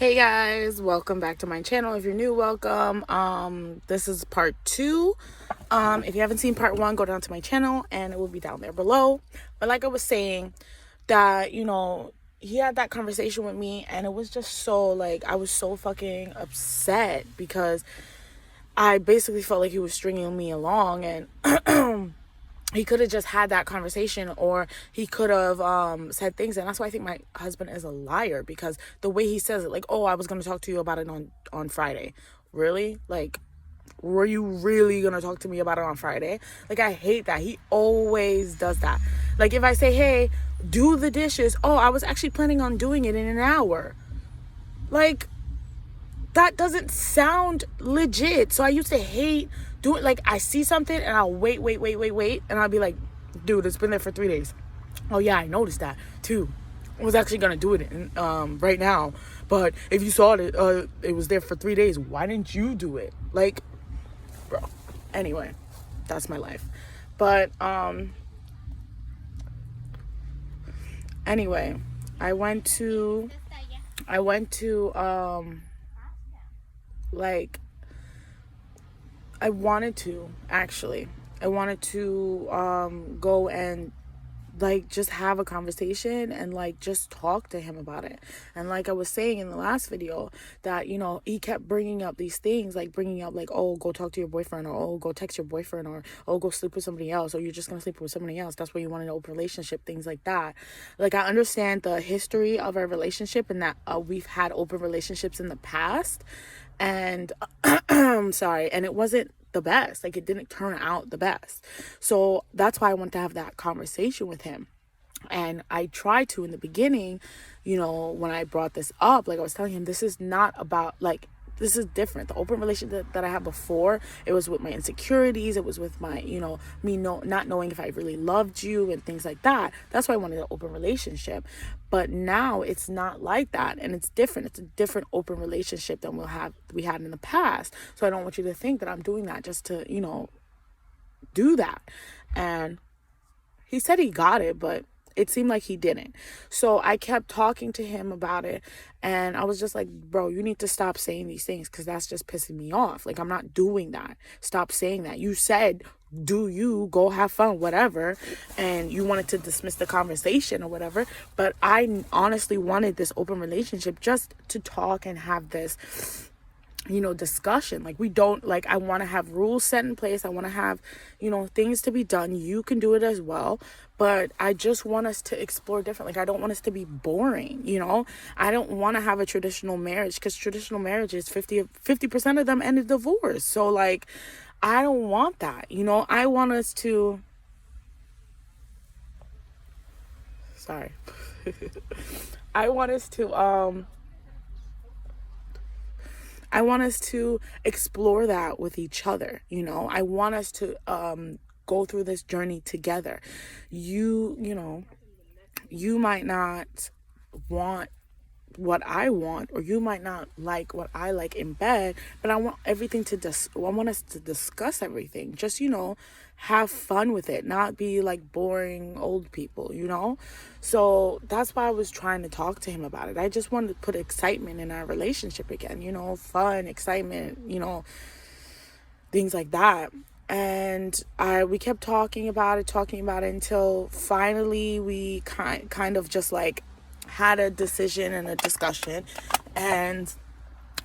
Hey guys, welcome back to my channel. If you're new, welcome. This is part 2. If you haven't seen part 1, go down to my channel and it will be down there below. But like I was saying, that he had that conversation with me and it was just so like I was so fucking upset because I basically felt like he was stringing me along, and he could have just had that conversation, or he could have said things. And that's why I think my husband is a liar, because the way he says it, like, oh, I was going to talk to you about it on Friday. Really? Like, were you really going to talk to me about it on Friday? Like, I hate that. He always does that. Like, if I say, hey, do the dishes, oh, I was actually planning on doing it in an hour. Like, that doesn't sound legit. So I used to hate doing, like, I see something and I'll wait. And I'll be like, dude, it's been there for 3 days. Oh yeah, I noticed that too. I was actually gonna do it right now. But if you saw it, it was there for 3 days. Why didn't you do it? Like, bro. Anyway, that's my life. But, anyway, I went to, like, I wanted to go and like just have a conversation and like just talk to him about it. And like I was saying in the last video, that he kept bringing up these things, like bringing up like, oh, go talk to your boyfriend, or oh, go text your boyfriend, or oh, go sleep with somebody else, or you're just gonna sleep with somebody else, that's why you want an open relationship, things like that. Like, I understand the history of our relationship and that we've had open relationships in the past, and I'm sorry, and it wasn't the best. Like, it didn't turn out the best. So that's why I want to have that conversation with him. And I tried to in the beginning, when I brought this up, like I was telling him, this is not about, like, this is different. The open relationship that I had before, it was with my insecurities. It was with my, not knowing if I really loved you and things like that. That's why I wanted an open relationship. But now it's not like that, and it's different. It's a different open relationship than we had in the past. So I don't want you to think that I'm doing that just to, do that. And he said he got it, but it seemed like he didn't. So I kept talking to him about it, and I was just like, bro, you need to stop saying these things, because that's just pissing me off. Like, I'm not doing that. Stop saying that. You said, do you, go have fun, whatever, and you wanted to dismiss the conversation or whatever. But I honestly wanted this open relationship just to talk and have this discussion. Like, we don't, like, I want to have rules set in place. I want to have, things to be done. You can do it as well, but I just want us to explore different. Like, I don't want us to be boring. I don't want to have a traditional marriage, because traditional marriages, 50% of them end in divorce. So, like, I don't want that. I want us to, sorry. I want us to, I want us to explore that with each other. I want us to go through this journey together. You might not want what I want, or you might not like what I like in bed, but I want I want us to discuss everything. Just, have fun with it, not be like boring old people, So that's why I was trying to talk to him about it. I just wanted to put excitement in our relationship again, fun, excitement, things like that. And we kept talking about it until finally we kind of just like had a decision and a discussion. And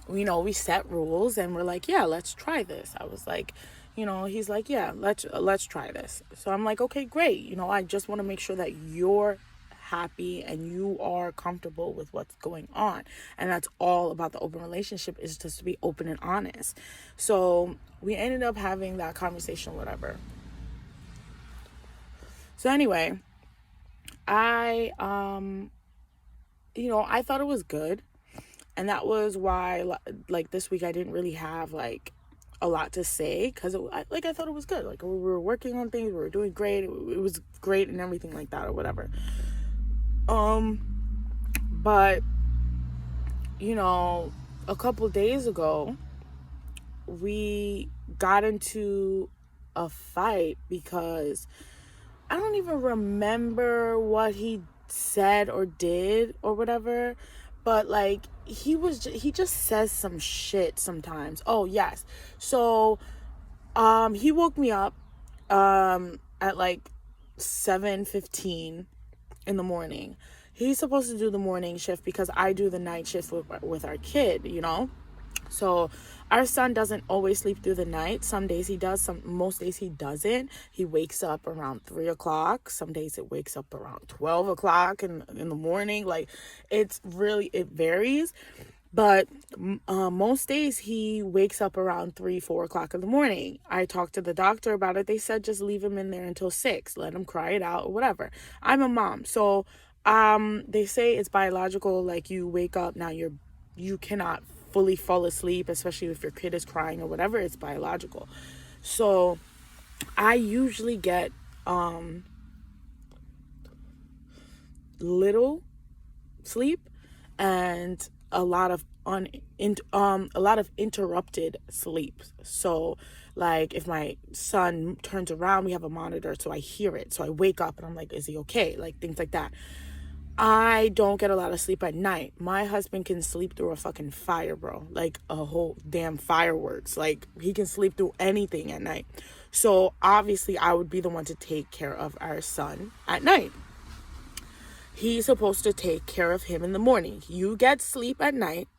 we set rules, and we're like, yeah, let's try this. I was like, he's like, yeah, let's try this. So I'm like, okay, great. I just want to make sure that you're happy and you are comfortable with what's going on. And that's all about the open relationship, is just to be open and honest. So we ended up having that conversation, whatever. So anyway, I I thought it was good. And that was why, like, this week I didn't really have like a lot to say, because I thought it was good. Like, we were working on things, we were doing great, it was great and everything like that, or whatever. But a couple days ago we got into a fight, because I don't even remember what he said or did or whatever, but like he just says some shit sometimes. Oh yes. So he woke me up at like 7:15 in the morning. He's supposed to do the morning shift because I do the night shift with our kid, you know. So our son doesn't always sleep through the night. Some days he does, most days he doesn't. He wakes up around 3 o'clock. Some days it wakes up around 12 o'clock in the morning. Like it varies. But most days he wakes up around 3-4 o'clock in the morning. I talked to the doctor about it. They said just leave him in there until 6. Let him cry it out or whatever. I'm a mom. So they say it's biological. Like you wake up, now you cannot fully fall asleep, especially if your kid is crying or whatever. It's biological. So I usually get little sleep and a lot of interrupted sleep. So like if my son turns around, we have a monitor, so I hear it. So I wake up and I'm like, is he okay? Like things like that. I don't get a lot of sleep at night. My husband can sleep through a fucking fire, bro. Like a whole damn fireworks. Like he can sleep through anything at night. So obviously I would be the one to take care of our son at night. He's supposed to take care of him in the morning. You get sleep at night.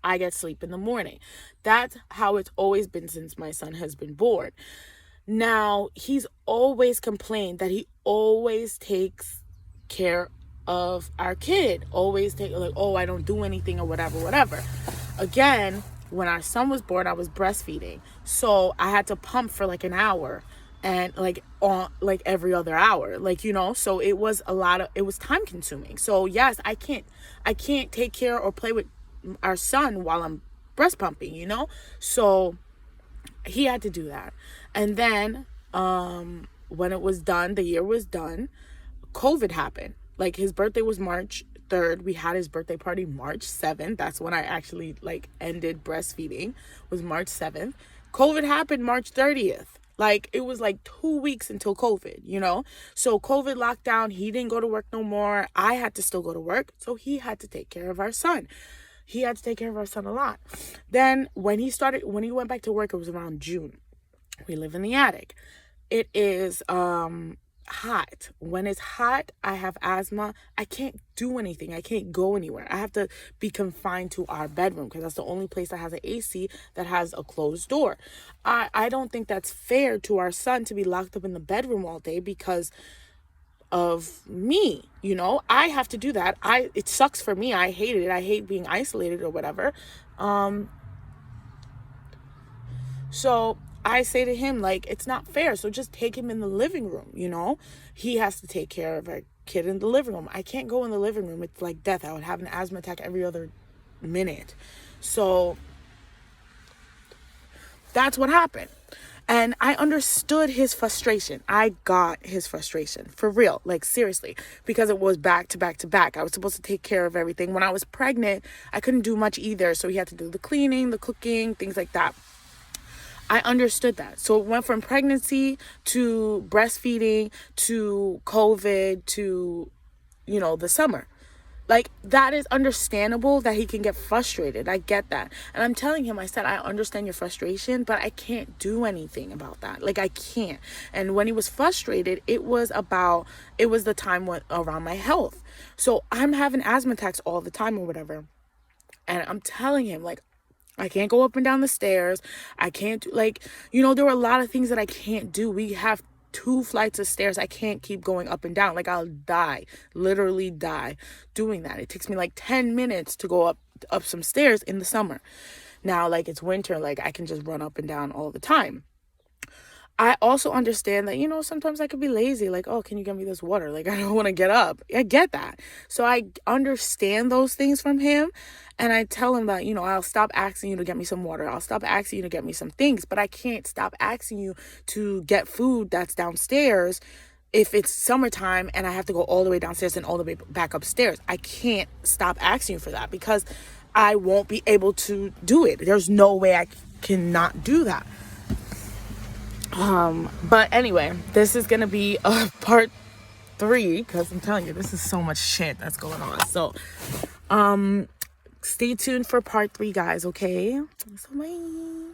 I get sleep in the morning. That's how it's always been since my son has been born. Now, he's always complained that he always takes care of our kid. Always take, like, oh, I don't do anything or whatever. Again, when our son was born, I was breastfeeding. So I had to pump for like an hour and like on like every other hour, like, you know, so it was time consuming. So yes, I can't take care or play with our son while I'm breast pumping, you know. So he had to do that. And then when it was done, the year was done, COVID happened. Like his birthday was March 3rd. We had his birthday party March 7th. That's when I actually like ended breastfeeding, was March 7th. COVID happened March 30th. Like, it was like 2 weeks until COVID, you know? So COVID lockdown, he didn't go to work no more. I had to still go to work. So he had to take care of our son. He had to take care of our son a lot. Then when he went back to work, it was around June. We live in the attic. It is hot. When it's hot, I have asthma. I can't do anything. I can't go anywhere. I have to be confined to our bedroom because that's the only place that has an AC that has a closed door. I don't think that's fair to our son to be locked up in the bedroom all day because of me, you know. I have to do that. It sucks for me. I hate it. I hate being isolated or whatever. So I say to him, like, it's not fair. So just take him in the living room, you know. He has to take care of our kid in the living room. I can't go in the living room. It's like death. I would have an asthma attack every other minute. So that's what happened. And I understood his frustration. I got his frustration, for real, like seriously, because it was back to back to back. I was supposed to take care of everything. When I was pregnant, I couldn't do much either. So he had to do the cleaning, the cooking, things like that. I understood that. So it went from pregnancy to breastfeeding to COVID to, you know, the summer. Like, that is understandable that he can get frustrated. I get that. And I'm telling him, I said, I understand your frustration, but I can't do anything about that. Like, I can't. And when he was frustrated, it was the time around my health. So I'm having asthma attacks all the time or whatever. And I'm telling him, like, I can't go up and down the stairs. I can't do, like, you know, there were a lot of things that I can't do. We have 2 flights of stairs. I can't keep going up and down. Like, I'll die, literally die doing that. It takes me like 10 minutes to go up some stairs in the summer. Now, like, it's winter, like, I can just run up and down all the time. I also understand that, you know, sometimes I could be lazy. Like, oh, can you get me this water? Like, I don't want to get up. I get that. So I understand those things from him. And I tell him that, you know, I'll stop asking you to get me some water. I'll stop asking you to get me some things. But I can't stop asking you to get food that's downstairs if it's summertime and I have to go all the way downstairs and all the way back upstairs. I can't stop asking you for that because I won't be able to do it. There's no way I cannot do that. But anyway, this is gonna be a part 3 because I'm telling you, this is so much shit that's going on. So Stay tuned for part 3, guys, okay? So bye.